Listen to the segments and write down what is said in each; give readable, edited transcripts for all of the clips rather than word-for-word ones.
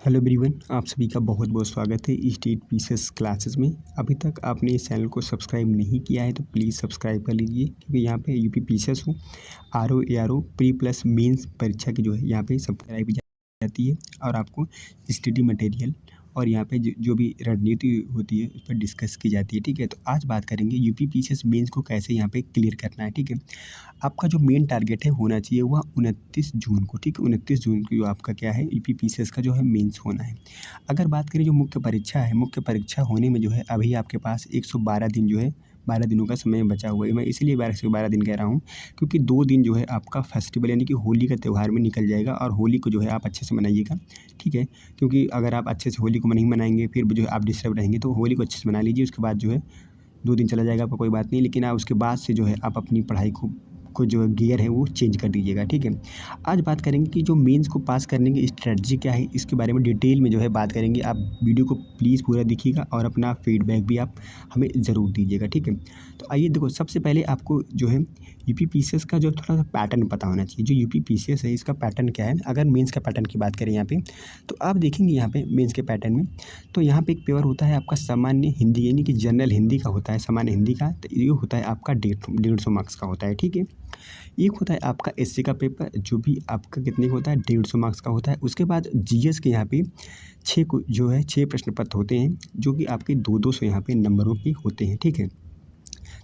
Hello everyone, आप सभी का बहुत बहुत स्वागत है स्टेट पीसीएस क्लासेस में। अभी तक आपने इस चैनल को सब्सक्राइब नहीं किया है तो प्लीज़ सब्सक्राइब कर लीजिए, क्योंकि यहाँ पे यूपी पीसीएस हो RO ARO pre plus mains परीक्षा की जो है यहाँ पे सब कराई जाती है और आपको स्टडी मटेरियल और यहाँ पे जो भी रणनीति होती है उस पर डिस्कस की जाती है। ठीक है, तो आज बात करेंगे यूपी पीसीएस मेंस को कैसे यहाँ पे क्लियर करना है। ठीक है, आपका जो मेन टारगेट है होना चाहिए वह 29 जून को। ठीक है, 29 जून को जो आपका क्या है यूपी पीसीएस का जो है मेंस होना है। अगर बात करें जो मुख्य परीक्षा है, मुख्य परीक्षा होने में जो है अभी आपके पास 112 दिन जो है 12 दिनों का समय बचा हुआ है। मैं इसलिए 12 से 12 दिन कह रहा हूँ क्योंकि 2 दिन जो है आपका फेस्टिवल यानी कि होली का त्यौहार में निकल जाएगा और होली को जो है आप अच्छे से मनाइएगा। ठीक है, क्योंकि अगर आप अच्छे से होली को नहीं मनाएंगे फिर जो है आप डिस्टर्ब रहेंगे, तो होली को अच्छे से मना लीजिए। उसके बाद जो है 2 दिन चला जाएगा आपका, कोई बात नहीं, लेकिन आप उसके बाद से जो है आप अपनी पढ़ाई को जो गियर है वो चेंज कर दीजिएगा। ठीक है, आज बात करेंगे कि जो मेंस को पास करने की स्ट्रेटजी क्या है, इसके बारे में डिटेल में जो है बात करेंगे। आप वीडियो को प्लीज़ पूरा देखिएगा और अपना फीडबैक भी आप हमें ज़रूर दीजिएगा। ठीक है, तो आइए देखो, सबसे पहले आपको जो है यूपी पीसीएस का जो थोड़ा सा पैटर्न पता होना चाहिए। जो यूपी पीसीएस है इसका पैटर्न क्या है, अगर मेंस का पैटर्न की बात करें यहाँ पे, तो आप देखेंगे यहाँ पे मेंस के पैटर्न में, तो यहाँ पे एक पेपर होता है आपका सामान्य हिंदी यानी कि जनरल हिंदी का होता है, सामान्य हिंदी का, तो ये होता है आपका 150 मार्क्स का होता है। ठीक है, एक होता है आपका एससी का पेपर जो भी आपका कितने का होता है 150 मार्क्स का होता है। उसके बाद जीएस के यहाँ पे 6 प्रश्न पत्र होते हैं जो कि आपके 2-2 यहाँ पे नंबरों के होते हैं। ठीक है,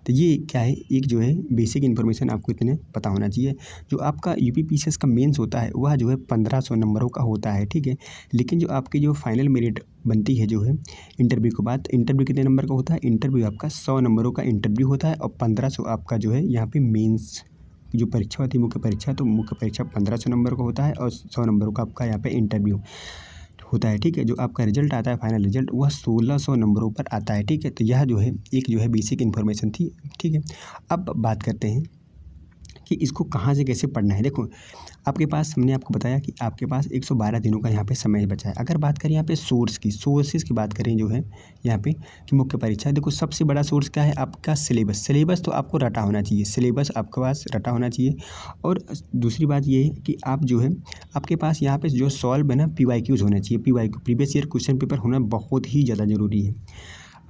तो ये क्या है, एक जो है बेसिक इन्फॉर्मेशन आपको इतने पता होना चाहिए। जो आपका यूपी पीसीएस का मेंस होता है वह जो है 1500 नंबरों का होता है। ठीक है, लेकिन जो आपकी जो फाइनल मेरिट बनती है जो है इंटरव्यू के बाद, इंटरव्यू कितने नंबर का होता है, इंटरव्यू आपका 100 नंबरों का इंटरव्यू होता है और 1500 आपका जो है यहाँ पे मेंस की जो परीक्षा होती है मुख्य परीक्षा, तो मुख्य परीक्षा 1500 नंबर का होता है और 100 नंबरों का आपका यहाँ पे इंटरव्यू होता है। ठीक है, जो आपका रिजल्ट आता है फाइनल रिजल्ट वह 1600 नंबरों पर आता है। ठीक है, तो यह जो है एक जो है बेसिक इन्फॉर्मेशन थी। ठीक है, अब बात करते हैं कि इसको कहाँ से कैसे पढ़ना है। देखो, आपके पास हमने आपको बताया कि आपके पास 112 दिनों का यहाँ पे समय बचा है। अगर बात करें यहाँ पे सोर्सेज की बात करें जो है यहाँ पे कि मुख्य परीक्षा, देखो सबसे बड़ा सोर्स क्या है आपका सिलेबस तो आपको रटा होना चाहिए, सिलेबस आपके पास रटा होना चाहिए। और दूसरी बात ये है कि आप जो है आपके पास यहाँ पे जो सॉल्व है ना पीवाईक्यूज होना चाहिए। PYQ previous year question paper होना बहुत ही ज़्यादा ज़रूरी है।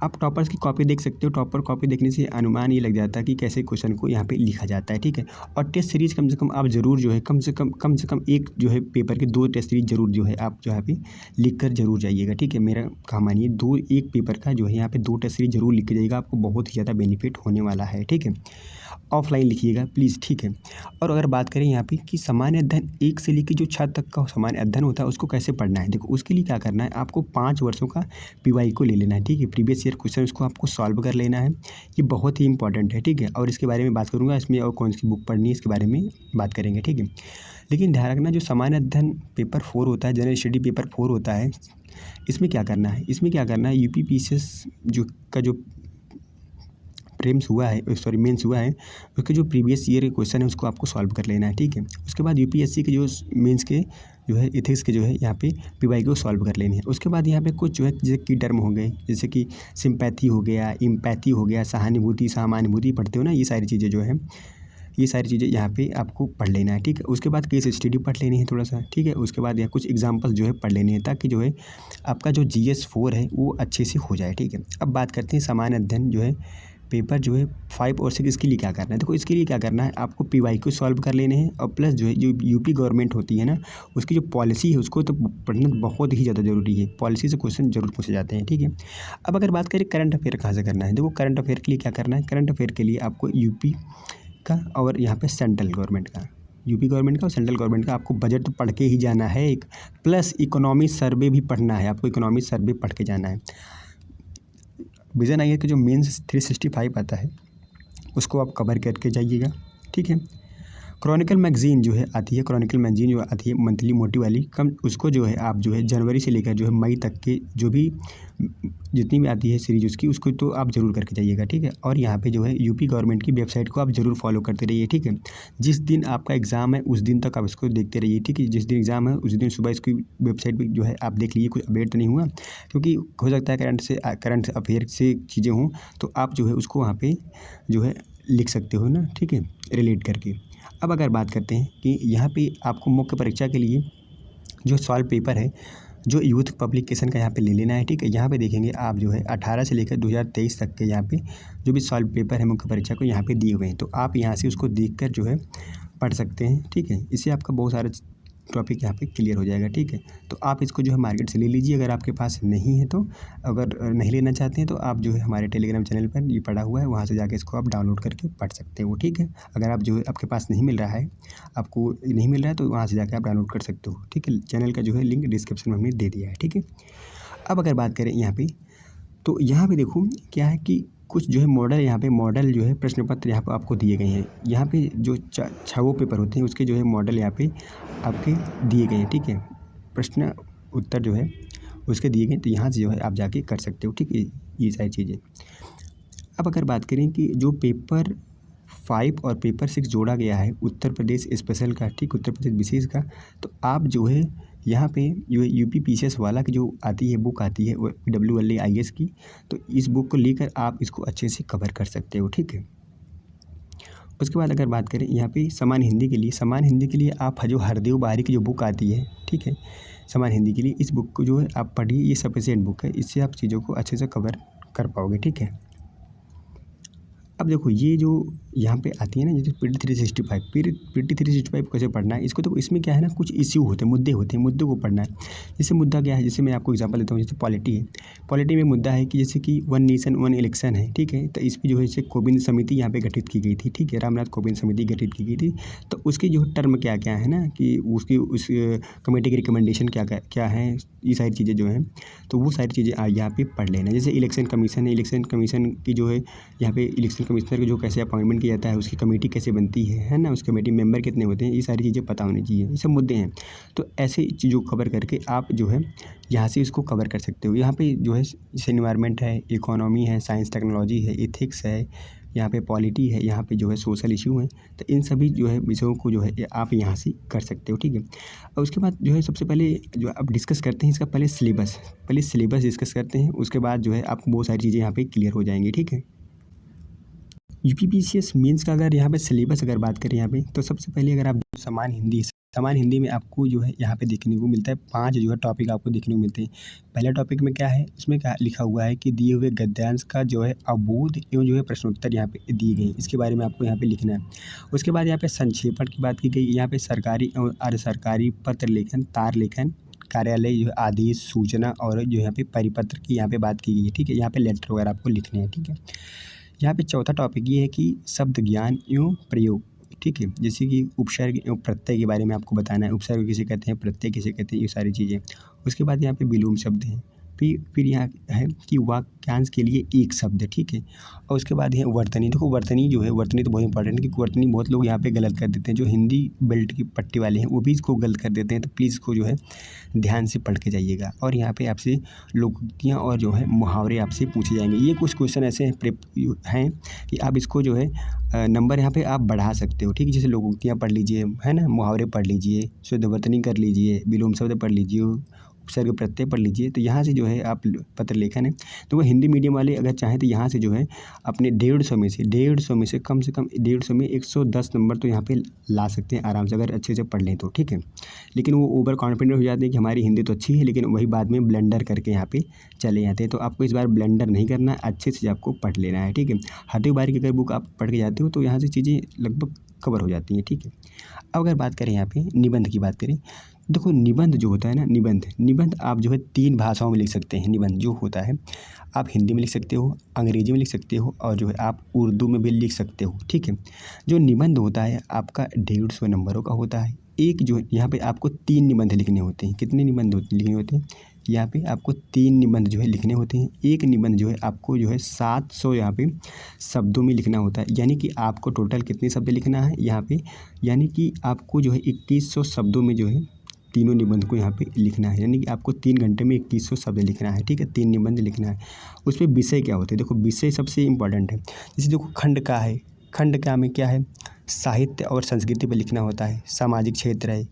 आप टॉपर्स की कॉपी देख सकते हो, टॉपर कॉपी देखने से अनुमान ये लग जाता है कि कैसे क्वेश्चन को यहाँ पे लिखा जाता है। ठीक है, और टेस्ट सीरीज़ कम से कम आप ज़रूर जो है कम से कम एक जो है पेपर के 2 टेस्ट सीरीज ज़रूर जो है आप जो यहाँ पे लिख कर ज़रूर जाइएगा। ठीक है, मेरा कहा मानिए एक पेपर का जो है यहाँ पे 2 टेस्ट सीरीज ज़रूर लिख के जाइएगा, आपको बहुत ही ज़्यादा बेनिफिट होने वाला है। ठीक है, ऑफलाइन लिखिएगा प्लीज़। ठीक है, और अगर बात करें यहाँ पे कि सामान्य अध्ययन 1 से लेकर जो 6 तक का सामान्य अध्ययन होता है उसको कैसे पढ़ना है, देखो उसके लिए क्या करना है, आपको 5 वर्षों का पीवाई को ले लेना है। ठीक है, प्रीवियस ईयर क्वेश्चन उसको आपको सॉल्व कर लेना है, ये बहुत ही इंपॉर्टेंट है। ठीक है, और इसके बारे में बात करूँगा, इसमें और कौन सी बुक पढ़नी है इसके बारे में बात करेंगे। ठीक है, लेकिन ध्यान रखना जो सामान्य अध्ययन पेपर 4 होता है, जनरल स्टडी पेपर 4 होता है, इसमें क्या करना है, यूपी पीसीएस जो प्रीलिम्स हुआ है, सॉरी मेंस हुआ है, उसके जो प्रीवियस ईयर क्वेश्चन है उसको आपको सॉल्व कर लेना है। ठीक है, उसके बाद यूपीएससी के जो मेंस के जो है एथिक्स के जो है यहाँ पे पीवाई को सॉल्व कर लेने हैं। उसके बाद यहाँ पे कुछ जो है जैसे की टर्म हो गए, जैसे कि सिंपैथी हो गया, इम्पैथी हो गया, सहानुभूति समानुभूति पढ़ते हो ना, ये सारी चीज़ें जो है ये सारी चीज़ें यहाँ पे आपको पढ़ लेना है। ठीक है, उसके बाद केस स्टडी पढ़ लेनी है थोड़ा सा। ठीक है, उसके बाद यहाँ कुछ एग्जाम्पल जो है पढ़ लेने हैं ताकि जो है आपका जो GS4 है वो अच्छे से हो जाए। ठीक है, अब बात करते हैं सामान्य अध्ययन जो है पेपर जो है 5 और 6, इसके लिए क्या करना है, देखो इसके लिए क्या करना है, आपको पीवाईक्यू सॉल्व कर लेने हैं और प्लस जो है जो यूपी गवर्नमेंट होती है ना उसकी जो पॉलिसी है उसको तो पढ़ना बहुत ही ज़्यादा ज़रूरी है, पॉलिसी से क्वेश्चन जरूर पूछे जाते हैं। ठीक है, अब अगर बात करें करंट अफेयर कहाँ से करना है, देखो करंट अफेयर के लिए क्या करना है, करंट अफेयर के लिए आपको यूपी का और यहाँ पे सेंट्रल गवर्नमेंट का, यूपी गवर्नमेंट का और सेंट्रल गवर्नमेंट का आपको बजट तो पढ़ के ही जाना है, एक प्लस इकोनॉमी सर्वे भी पढ़ना है, आपको इकोनॉमी सर्वे पढ़ के जाना है। विजन आईए कि जो मेंस 365 आता है उसको आप कवर करके जाइएगा। ठीक है, क्रॉनिकल मैगजीन जो है आती है, क्रॉनिकल मैगजीन जो आती है मंथली मोटी वाली, कम उसको जो है आप जो है जनवरी से लेकर जो है मई तक के जो भी जितनी भी आती है सीरीज उसकी, उसको तो आप ज़रूर करके जाइएगा। ठीक है, और यहाँ पे जो है यूपी गवर्नमेंट की वेबसाइट को आप ज़रूर फॉलो करते रहिए। ठीक है, जिस दिन आपका एग्ज़ाम है उस दिन तक आप इसको देखते रहिए। ठीक है, जिस दिन एग्ज़ाम है उस दिन सुबह इसकी वेबसाइट पर जो है आप देख लीजिए कुछ अपडेट तो नहीं हुआ, क्योंकि हो सकता है करंट अफेयर से चीज़ें हों तो आप जो है उसको वहाँ पर जो है लिख सकते हो ना। ठीक है, रिलेट करके। अब अगर बात करते हैं कि यहाँ पे आपको मुख्य परीक्षा के लिए जो सॉल्व पेपर है जो यूथ पब्लिकेशन का यहाँ पे ले लेना है, ठीक है। यहाँ पे देखेंगे आप जो है 18 से लेकर 2023 तक के यहाँ पे जो भी सॉल्व पेपर है मुख्य परीक्षा को यहाँ पे दिए हुए हैं, तो आप यहाँ से उसको देखकर जो है पढ़ सकते हैं, ठीक है। इससे आपका बहुत सारा टॉपिक यहाँ पे क्लियर हो जाएगा, ठीक है। तो आप इसको जो है मार्केट से ले लीजिए अगर आपके पास नहीं है तो। अगर नहीं लेना चाहते हैं तो आप जो है हमारे टेलीग्राम चैनल पर ये पड़ा हुआ है, वहाँ से जाके इसको आप डाउनलोड करके पढ़ सकते हो, ठीक है। अगर आप जो है आपके पास नहीं मिल रहा है, आपको नहीं मिल रहा है तो वहाँ से जाके आप डाउनलोड कर सकते हो, ठीक है। चैनल का जो है लिंक डिस्क्रिप्शन में हमने दे दिया है, ठीक है। अब अगर बात करें यहाँ पे, तो यहाँ पे देखो क्या है कि कुछ जो है मॉडल जो है प्रश्न पत्र यहाँ पर आपको दिए गए हैं। यहाँ पे जो 6 पेपर होते हैं उसके जो है मॉडल यहाँ पे आपके दिए गए हैं, ठीक है। प्रश्न उत्तर जो है उसके दिए गए, तो यहाँ से जो है आप जाके कर सकते हो, ठीक है, ये सारी चीज़ें। अब अगर बात करें कि जो पेपर 5 और पेपर 6 जोड़ा गया है उत्तर प्रदेश स्पेशल का, ठीक, उत्तर प्रदेश विशेष का, तो आप जो है यहाँ पे जो है यूपी पीसीएस वाला की जो आती है बुक आती है WLA-IS की, तो इस बुक को लेकर आप इसको अच्छे से कवर कर सकते हो, ठीक है। उसके बाद अगर बात करें यहाँ पे सामान्य हिंदी के लिए आप जो हरदेव बारी की जो बुक आती है, ठीक है, सामान्य हिंदी के लिए इस बुक को जो है आप पढ़िए, ये सफिशिएंट बुक है, इससे आप चीज़ों को अच्छे से कवर कर पाओगे, ठीक है। अब देखो ये जो यहाँ पे आती है ना, जैसे PT 365 कैसे पढ़ना है इसको, तो इसमें क्या है ना, कुछ इश्यू होते हैं, मुद्दे को पढ़ना है। जैसे मुद्दा क्या है, जैसे मैं आपको एग्जांपल देता हूँ, जैसे पॉलिटी है, पॉलिटी में मुद्दा है कि जैसे कि 1 नेशन 1 इलेक्शन है, ठीक है। तो इस पर जो है जैसे कोविंद समिति यहाँ पे गठित की गई थी, ठीक है, रामनाथ कोविंद समिति गठित की गई थी। तो उसकी जो टर्म क्या क्या है ना, कि उसकी उस कमेटी की रिकमेंडेशन क्या है, ये सारी चीज़ें जो हैं, तो वो सारी चीज़ें यहाँ पे पढ़ लेना। जैसे इलेक्शन कमीशन है, इलेक्शन कमीशन की जो है यहाँ पे इलेक्शन कमिश्नर को जो कैसे अपॉइंटमेंट किया जाता है, उसकी कमेटी कैसे बनती है ना, उस कमेटी मेंबर कितने होते हैं, ये सारी चीज़ें पता होनी चाहिए, ये सब मुद्दे हैं। तो ऐसे चीज़ों को कवर करके आप जो है यहाँ से इसको कवर कर सकते हो। यहाँ पे जो है जैसे एनवायरनमेंट है, इकोनॉमी है, साइंस टेक्नोलॉजी है, एथिक्स है, यहाँ पे पॉलिटी है, यहाँ पे जो है सोशल इशू है, तो इन सभी जो है विषयों को जो है आप यहाँ से कर सकते हो, ठीक है। और उसके बाद जो है सबसे पहले जो आप डिस्कस करते हैं इसका पहले सिलेबस डिस्कस करते हैं, उसके बाद जो है आपको बहुत सारी चीज़ें यहाँ पे क्लियर हो जाएंगी, ठीक है। यूपीपीसीएस मेंस का अगर यहाँ पे सिलेबस अगर बात करें यहाँ पे, तो सबसे पहले अगर आप सामान्य हिंदी में आपको जो है यहाँ पे देखने को मिलता है 5 जो है टॉपिक आपको देखने को मिलते हैं। पहला टॉपिक में क्या है, उसमें क्या लिखा हुआ है कि दिए हुए गद्यांश का जो है अबोध एवं जो है प्रश्नोत्तर यहाँ पे दिए गए, इसके बारे में आपको यहाँ पे लिखना है। उसके बाद यहाँ पे संक्षेपण की बात की गई, यहाँ पे सरकारी और अर्ध सरकारी पत्र लेखन, तार लेखन, कार्यालय जो है आदेश, सूचना और जो यहाँ पे परिपत्र की यहाँ पे बात की गई है, ठीक है। यहाँ पे लेटर वगैरह आपको लिखने हैं, ठीक है। यहाँ पे चौथा टॉपिक ये है कि शब्द ज्ञान एवं प्रयोग, ठीक है, जैसे कि उपसर्ग एवं प्रत्यय के बारे में आपको बताना है, उपसर्ग किसे कहते हैं, प्रत्यय किसे कहते हैं, ये सारी चीज़ें। उसके बाद यहाँ पे विलोम शब्द हैं, फिर यहाँ है कि वाक्यांश के लिए एक शब्द, ठीक है। और उसके बाद है वर्तनी। देखो वर्तनी जो है, वर्तनी तो बहुत इंपॉर्टेंट है, क्योंकि वर्तनी बहुत लोग यहाँ पे गलत कर देते हैं, जो हिंदी बेल्ट की पट्टी वाले हैं वो भी इसको गलत कर देते हैं, तो प्लीज़ इसको जो है ध्यान से पढ़ के जाइएगा। और यहाँ पे आपसे लोकोक्तियाँ और जो है मुहावरे आपसे पूछे जाएंगे। ये कुछ क्वेश्चन ऐसे हैं कि आप इसको जो है नंबर यहाँ पे आप बढ़ा सकते हो, ठीक है। जैसे लोकोक्तियाँ पढ़ लीजिए, है ना, मुहावरे पढ़ लीजिए, शुद्ध वर्तनी कर लीजिए, विलोम शब्द पढ़ लीजिए, उपसर्ग प्रत्यय पढ़ लीजिए। तो यहाँ से जो है आप पत्र लेखन है, तो वो हिंदी मीडियम वाले अगर चाहें तो यहाँ से जो है अपने 150 में से कम 150 में 110 नंबर तो यहाँ पे ला सकते हैं आराम से, अगर अच्छे से पढ़ लें तो, ठीक है। लेकिन वो ओवर कॉन्फिडेंट हो जाते हैं कि हमारी हिंदी तो अच्छी है, लेकिन वही बाद में ब्लेंडर करके यहाँ पे चले जाते हैं। तो आपको इस बार ब्लेंडर नहीं करना है, अच्छे से आपको पढ़ लेना है, ठीक है। हर बार की अगर बुक आप पढ़ के जाते हो तो यहाँ से चीज़ें लगभग कवर हो जाती हैं, ठीक है। अब अगर बात करें यहाँ पे निबंध की बात करें, देखो निबंध जो होता है ना, निबंध आप जो है 3 भाषाओं में लिख सकते हैं। निबंध जो होता है आप हिंदी में लिख सकते हो, अंग्रेजी में लिख सकते हो, और जो है आप उर्दू में भी लिख सकते हो, ठीक है। जो निबंध होता है आपका 150 नंबरों का होता है। एक जो यहाँ पे आपको 3 निबंध लिखने होते हैं। कितने निबंध लिखने होते हैं, यहाँ पे आपको 3 निबंध जो है लिखने होते हैं। एक निबंध जो है आपको जो है 700 यहाँ पे शब्दों में लिखना होता है, यानी कि आपको टोटल कितने शब्द लिखना है यहाँ पे, यानी कि आपको जो है 2100 शब्दों में जो है तीनों निबंध को यहाँ पे लिखना है, यानी कि आपको 3 घंटे में 2100 शब्द लिखना है, ठीक है। 3 निबंध लिखना है। उस पर विषय क्या होते हैं, देखो विषय सबसे इम्पोर्टेंट है। जैसे देखो खंड का है, खंड का में क्या है, साहित्य और संस्कृति पर लिखना होता है, सामाजिक क्षेत्र है,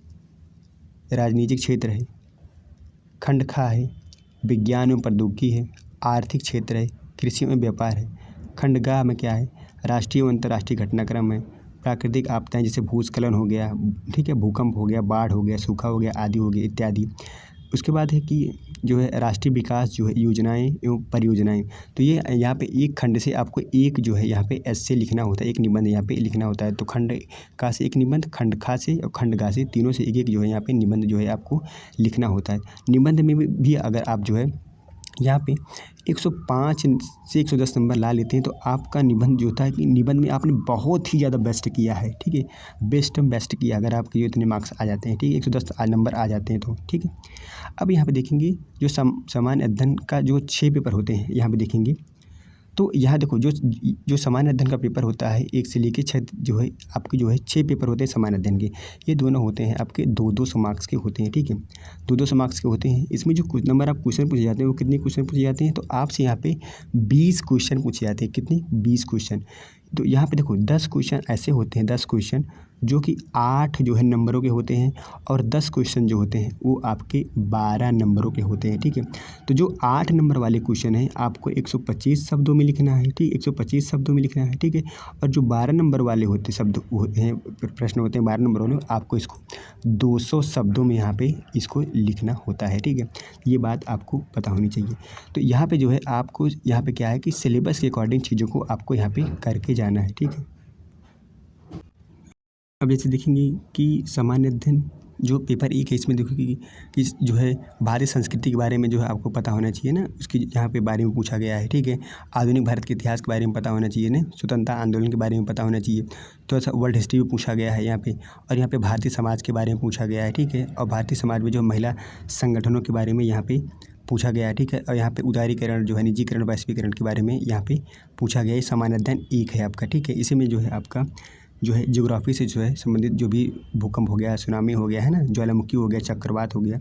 राजनीतिक क्षेत्र है। खंड खा है, विज्ञान एवं प्रौद्योगिकी है, आर्थिक क्षेत्र है, कृषि एवं व्यापार है। खंड गा में क्या है, राष्ट्रीय एवं अंतर्राष्ट्रीय घटनाक्रम है, प्राकृतिक आपदाएं जैसे भूस्खलन हो गया, ठीक है, भूकंप हो गया, बाढ़ हो गया, सूखा हो गया, आदि हो गया इत्यादि। उसके बाद है कि जो है राष्ट्रीय विकास जो है योजनाएं एवं परियोजनाएं, तो ये यहाँ पे एक खंड से आपको एक जो है यहाँ पे ऐसे लिखना होता है, एक निबंध यहाँ पे लिखना होता है। तो खंड का से एक निबंध, खंड खा से और खंड गा से, तीनों से एक एक जो है यहाँ पे निबंध जो है आपको लिखना होता है। निबंध में भी अगर आप जो है यहाँ पे 105 से 110 नंबर ला लेते हैं तो आपका निबंध जो होता है कि निबंध में आपने बहुत ही ज़्यादा बेस्ट किया है, ठीक है, बेस्ट किया अगर आपके जो इतने मार्क्स आ जाते हैं, ठीक है, 110 नंबर आ जाते हैं तो, ठीक है। अब यहाँ पे देखेंगे जो सामान्य अध्ययन का जो 6 पेपर होते हैं यहाँ पे देखेंगे, तो यहाँ देखो जो सामान्य अध्ययन का पेपर होता है 1 से लेके 6 जो है आपके जो है 6 पेपर होते हैं सामान्य अध्ययन के। ये दोनों होते हैं आपके 2-2 मार्क्स के होते हैं, ठीक है, 2-2 मार्क्स के होते हैं। इसमें जो कुछ नंबर आप क्वेश्चन पूछे जाते हैं वो कितने क्वेश्चन पूछे जाते हैं, तो आपसे यहाँ पे 20 क्वेश्चन पूछे जाते हैं। कितने? 20 क्वेश्चन। तो यहाँ पे देखो 10 क्वेश्चन ऐसे होते हैं, 10 क्वेश्चन जो कि 8 जो है नंबरों के होते हैं और 10 क्वेश्चन जो होते हैं वो आपके 12 नंबरों के होते हैं, ठीक है। तो जो 8 नंबर वाले क्वेश्चन हैं आपको 125 शब्दों में लिखना है, ठीक, 125 शब्दों में लिखना है, ठीक है। और जो 12 नंबर वाले होते शब्द होते हैं, प्रश्न होते हैं 12 नंबर वाले, आपको इसको 200 शब्दों में यहाँ पे इसको लिखना होता है, ठीक है। ये बात आपको पता होनी चाहिए। तो यहाँ पे जो है आपको यहाँ पे क्या है कि सिलेबस के अकॉर्डिंग चीज़ों को आपको यहाँ पे करके जाना है, ठीक है। अब जैसे देखेंगे कि सामान्य अध्ययन जो पेपर 1 है इसमें देखोगे कि जो है भारतीय संस्कृति के बारे में जो है आपको पता होना चाहिए ना, उसकी यहाँ पे बारे में पूछा गया है, ठीक है। आधुनिक भारत के इतिहास के बारे में पता होना चाहिए ना, स्वतंत्रता आंदोलन के बारे में पता होना चाहिए, थोड़ा सा वर्ल्ड हिस्ट्री भी पूछा गया है यहाँ पे, और यहाँ पे भारतीय समाज के बारे में पूछा गया है, ठीक है। और भारतीय समाज में जो महिला संगठनों के बारे में यहाँ पे पूछा गया है, ठीक है। और यहाँ पे उदारीकरण जो है, निजीकरण, वैश्वीकरण के बारे में यहाँ पे पूछा गया है। सामान्य अध्ययन 1 है आपका, ठीक है। इसी में जो है आपका जो है ज्योग्राफी से जो है संबंधित जो भी भूकंप हो गया, सुनामी हो गया है ना, ज्वालामुखी हो गया, चक्रवात हो गया,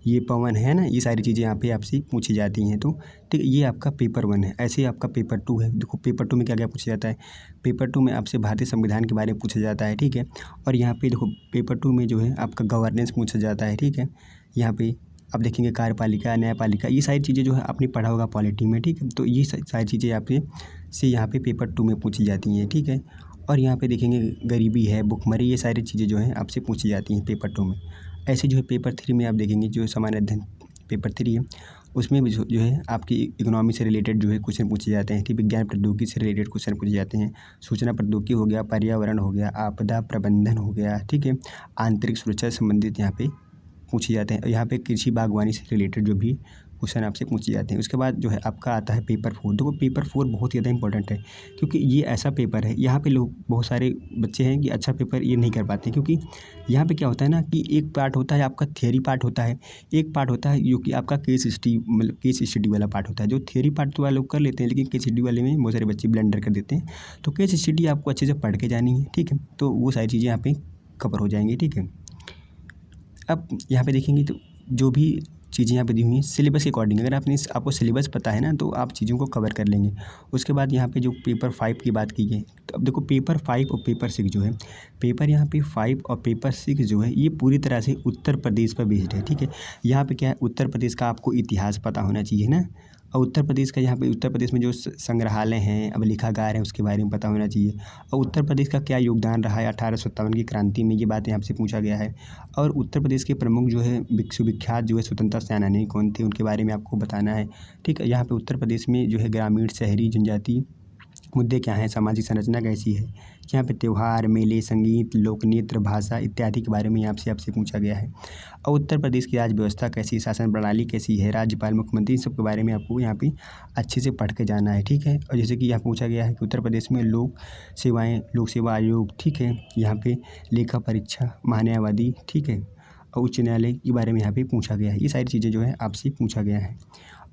ये पवन है ना, ये सारी चीज़ें यहाँ पे आपसे पूछी जाती हैं। तो ठीक है, ये आपका पेपर 1 है। ऐसे ही आपका पेपर 2 है। देखो पेपर 2 में क्या क्या पूछा जाता है। पेपर 2 में आपसे भारतीय संविधान के बारे में पूछा जाता है, ठीक है। और यहाँ पे देखो पेपर 2 में जो है आपका गवर्नेंस पूछा जाता है, ठीक है। यहाँ पे आप देखेंगे कार्यपालिका, न्यायपालिका, ये सारी चीज़ें जो है आपने पढ़ा होगा पॉलिटी में, ठीक है। तो ये सारी चीज़ें आपसे यहाँ पे पेपर 2 में पूछी जाती हैं, ठीक है। और यहाँ पे देखेंगे गरीबी है, भुखमरी, ये सारी चीज़ें जो हैं आपसे पूछी जाती हैं पेपर 2 में। ऐसे जो है पेपर 3 में आप देखेंगे जो सामान्य अध्ययन पेपर 3 है, उसमें भी जो है आपकी इकोनॉमी से रिलेटेड जो है क्वेश्चन पूछे जाते हैं, ठीक। विज्ञान प्रौद्योगिकी से रिलेटेड क्वेश्चन पूछे जाते हैं, सूचना प्रौद्योगिकी हो गया, पर्यावरण हो गया, आपदा प्रबंधन हो गया, ठीक है, आंतरिक सुरक्षा से संबंधित यहाँ पे पूछे जाते हैं। और यहाँ पे कृषि बागवानी से रिलेटेड जो भी क्वेश्चन आपसे पूछे जाते हैं। उसके बाद जो है आपका आता है पेपर 4। देखो पेपर 4 बहुत ज़्यादा इंपॉर्टेंट है, क्योंकि ये ऐसा पेपर है, यहाँ पे लोग बहुत सारे बच्चे हैं कि अच्छा पेपर ये नहीं कर पाते, क्योंकि यहाँ पे क्या होता है ना कि एक पार्ट होता है आपका थियरी पार्ट होता है, एक पार्ट होता है जो कि आपका केस स्टडी, मतलब केस स्टडी वाला पार्ट होता है। जो थियरी पार्ट तो वाले लोग कर लेते हैं, लेकिन केस स्टडी वाले में बहुत सारे बच्चे ब्लंडर कर देते हैं। तो केस स्टडी आपको अच्छे से पढ़ के जानी है, ठीक है। तो वो सारी चीज़ें यहाँ पे कवर हो जाएंगी, ठीक है। अब यहाँ पे देखेंगे तो जो भी चीज़ें यहाँ पे दी हुई हैं सिलेबस के अकॉर्डिंग, अगर आपको सिलेबस पता है ना तो आप चीज़ों को कवर कर लेंगे। उसके बाद यहाँ पे जो पेपर 5 की बात की है, तो अब देखो पेपर 5 और पेपर 6 जो है, पेपर यहाँ पे 5 और पेपर 6 जो है ये पूरी तरह से उत्तर प्रदेश पर बेस्ड है, ठीक है। यहाँ पे क्या है, उत्तर प्रदेश का आपको इतिहास पता होना चाहिए ना, और उत्तर प्रदेश का यहाँ पे उत्तर प्रदेश में जो संग्रहालय हैं, अभिलेखागार हैं, उसके बारे में पता होना चाहिए। और उत्तर प्रदेश का क्या योगदान रहा है 1857 की क्रांति में, ये बातें आपसे पूछा गया है। और उत्तर प्रदेश के प्रमुख जो है विश्वविख्यात जो है स्वतंत्रता सेनानी कौन थे, उनके बारे में आपको बताना है, ठीक है। यहाँ पे उत्तर प्रदेश में जो है ग्रामीण, शहरी, जनजाति मुद्दे क्या हैं, सामाजिक संरचना कैसी है, यहाँ पे त्यौहार, मेले, संगीत, लोक नृत्य, भाषा इत्यादि के बारे में आपसे पूछा गया है। और उत्तर प्रदेश की राज्य व्यवस्था कैसी, शासन प्रणाली कैसी है, राज्यपाल, मुख्यमंत्री, इन सब के बारे में आपको यहाँ पे अच्छे से पढ़ के जाना है, ठीक है। और जैसे कि यहाँ पूछा गया है कि उत्तर प्रदेश में लोक सेवा आयोग, ठीक है, यहाँ पे लेखा परीक्षा, महान्यायवादी, ठीक है, और उच्च न्यायालय के बारे में यहाँ पे पूछा गया है। ये सारी चीज़ें जो है आपसे पूछा गया है।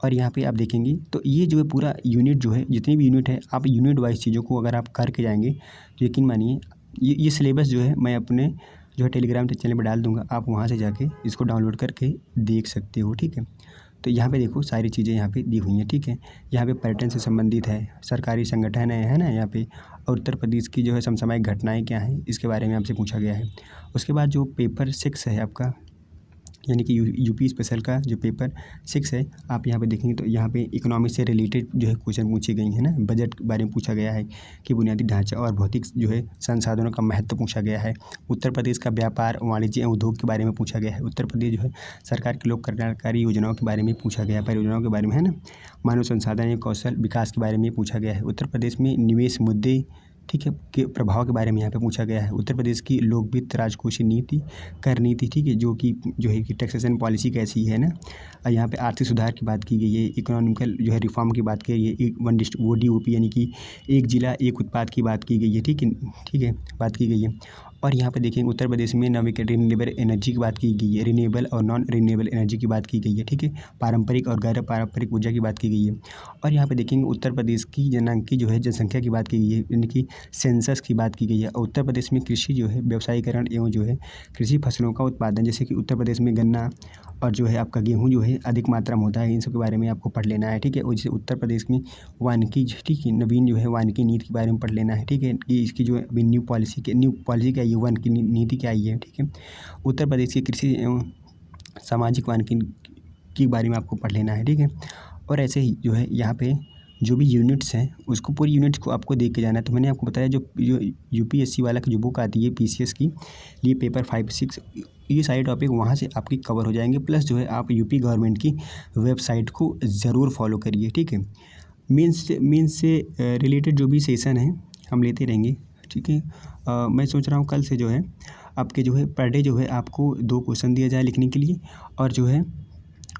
और यहाँ पे आप देखेंगे तो ये जो है पूरा यूनिट जो है, जितनी भी यूनिट है, आप यूनिट वाइज चीज़ों को अगर आप करके जाएंगे तो यकीन मानिए ये सिलेबस जो है मैं अपने जो है टेलीग्राम चैनल पर डाल दूँगा, आप वहाँ से जाके इसको डाउनलोड करके देख सकते हो, ठीक है। तो यहाँ पे देखो सारी चीज़ें यहाँ पे दी हुई हैं, ठीक है। यहाँ पे पर्यटन से संबंधित है, सरकारी संगठन है ना यहाँ पे, और उत्तर प्रदेश की जो है समसामयिक घटनाएँ क्या हैं इसके बारे में आपसे पूछा गया है। उसके बाद जो पेपर 6 है आपका, यानी कि यूपी स्पेशल का जो पेपर 6 है, आप यहाँ पे देखेंगे तो यहाँ पे इकोनॉमिक्स से रिलेटेड जो है क्वेश्चन पूछे गए हैं ना। बजट के बारे में पूछा गया है कि बुनियादी ढांचा और भौतिक जो है संसाधनों का महत्व पूछा गया है। उत्तर प्रदेश का व्यापार, वाणिज्य एवं उद्योग के बारे में पूछा गया है। उत्तर प्रदेश जो है सरकार की लोक कल्याणकारी योजनाओं के बारे में पूछा गया है, परियोजनाओं के बारे में, है ना। मानव संसाधन एवं कौशल विकास के बारे में पूछा गया है। उत्तर प्रदेश में निवेश मुद्दे, ठीक है, के प्रभाव के बारे में यहाँ पे पूछा गया है। उत्तर प्रदेश की लोक वित्त, राजकोषीय नीति, कर नीति, ठीक है, जो है कि टैक्सेशन पॉलिसी कैसी है ना। और यहाँ पे आर्थिक सुधार की बात की गई है, इकोनॉमिकल जो है रिफॉर्म की बात की गई है, ODOP यानी कि एक जिला एक उत्पाद की बात की गई है, ठीक है, बात की गई है। और यहाँ पे देखेंगे उत्तर प्रदेश में रिन्यूएबल एनर्जी की बात की गई है, रिन्यूएबल और नॉन रिन्यूएबल एनर्जी की बात की गई है, ठीक है, पारंपरिक और गैर पारंपरिक ऊर्जा की बात की गई है। और यहाँ पे देखेंगे उत्तर प्रदेश की जननांकी जो है जनसंख्या की बात की गई है, यानी कि सेंसस की बात की गई है। और उत्तर प्रदेश में कृषि जो है व्यावसायीकरण एवं जो है कृषि फसलों का उत्पादन, जैसे कि उत्तर प्रदेश में गन्ना और जो है आपका गेहूँ जो है अधिक मात्रा में होता है, इन सब के बारे में आपको पढ़ लेना है, ठीक है। और जैसे उत्तर प्रदेश में वानिकी, ठीक है, नवीन जो है वानिकी नीति के बारे में पढ़ लेना है, ठीक है, कि इसकी जो अभी न्यू पॉलिसी क्या आई है, वानिकी नीति क्या आई है, ठीक है। उत्तर प्रदेश की कृषि एवं सामाजिक वानिकी के बारे में आपको पढ़ लेना है, ठीक है। और ऐसे ही जो है यहाँ पे जो भी यूनिट्स हैं उसको पूरी यूनिट्स को आपको देख के जाना है। तो मैंने आपको बताया जो यूपीएससी वाला की जो बुक आती है पीसीएस की, ये पेपर 5, 6 ये सारे टॉपिक वहाँ से आपकी कवर हो जाएंगे। प्लस जो है आप यूपी गवर्नमेंट की वेबसाइट को ज़रूर फॉलो करिए, ठीक है। मीन्स से रिलेटेड जो भी सेशन है हम लेते रहेंगे, ठीक है। मैं सोच रहा हूँ कल से जो है आपके जो है पर डे जो है आपको 2 क्वेश्चन दिया जाए लिखने के लिए, और जो है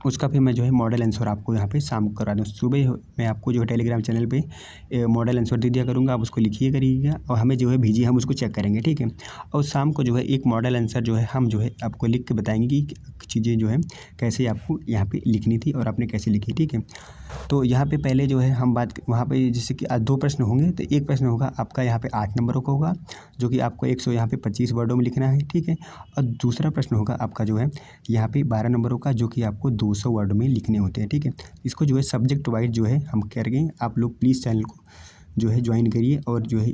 उसका फिर मैं जो है मॉडल आंसर आपको यहाँ पे शाम को करा दूँ। सुबह मैं आपको जो है टेलीग्राम चैनल पे मॉडल आंसर दे दिया करूँगा, आप उसको लिखिए करिएगा और हमें जो है भेजिए, हम उसको चेक करेंगे, ठीक है। और शाम को जो है एक मॉडल आंसर जो है हम जो है आपको लिख के बताएंगे कि चीज़ें जो है कैसे आपको यहाँ पे लिखनी थी और आपने कैसे लिखी, ठीक है। तो यहाँ पे पहले जो है हम बात वहाँ पे जैसे कि 2 प्रश्न होंगे, तो एक प्रश्न होगा आपका यहाँ पे 8 नंबरों का होगा, जो कि आपको 125 वर्डों में लिखना है, ठीक है। और दूसरा प्रश्न होगा आपका जो है यहाँ पे 12 नंबरों का, जो कि आपको 200 वर्ड में लिखने होते हैं, ठीक है। इसको जो है सब्जेक्ट वाइज जो है हम करेंगे। आप लोग प्लीज़ चैनल को जो है ज्वाइन करिए और जो है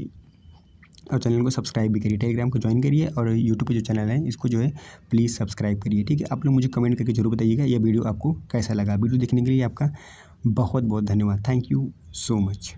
और चैनल को सब्सक्राइब भी करिए, टेलीग्राम को ज्वाइन करिए और यूट्यूब पे जो चैनल है इसको जो है प्लीज़ सब्सक्राइब करिए, ठीक है। आप लोग मुझे कमेंट करके जरूर बताइएगा ये वीडियो आपको कैसा लगा। वीडियो देखने के लिए आपका बहुत बहुत धन्यवाद। Thank you so much.